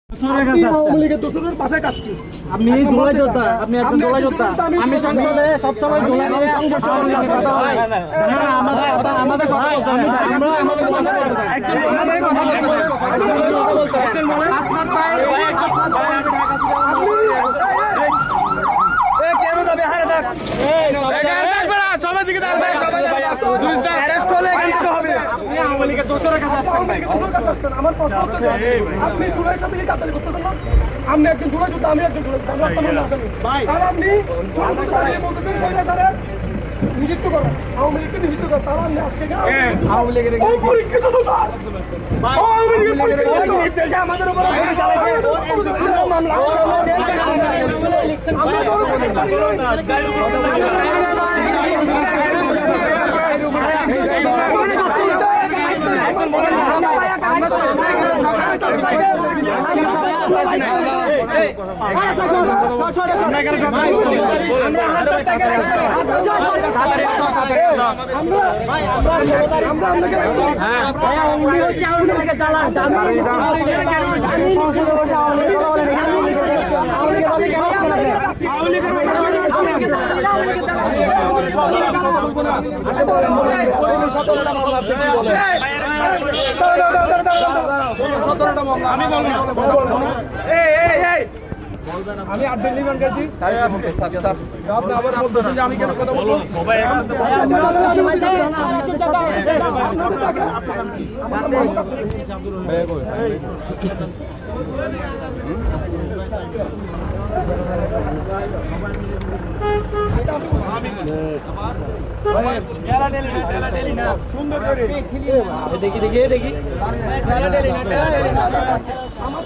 আপনি দোলাই যোদ্ধা, আপনি একজন দোলাই যোদ্ধা। আমি সংসদে সবসময় দোলাই নিয়ে কথা হয়। আমাদের কথা বলতে হবে। আমরা আমাদের কথা বলতে হবে। আমাদের কথা বলতে হবে। কেন যাবে? হারে যাক। সবাই দিকে দাঁড়াবে। অ্যারেস্ট হলে এখান থেকে হবে। আপনি আওয়ামী লীগের দোষরের কাছে আসছেন ভাই। আমার প্রশ্ন হচ্ছে আপনি জুলাইয়ের সাথে কি কাতারি করতেছেন না? আপনি একজন জুলাই যোদ্ধা, আমি একজন জুলাই যোদ্ধা। আর আপনি বলতেছেন স্যার নিযুক্ত করেন, আওয়ামী লীগকে নিযুক্ত করেন। তারা আপনি আজকে আওয়ামী লীগের পরীক্ষিত তো স্যার, আওয়ামী লীগের পরীক্ষিত দেশে আমাদের উপর মামলা আমি 8 দিন লিমান গেছি। আপনি আবার বলতেছেন যে আমি কেন কথা বলবো? সুন্দর করে দেখি দেখি দেখি আমার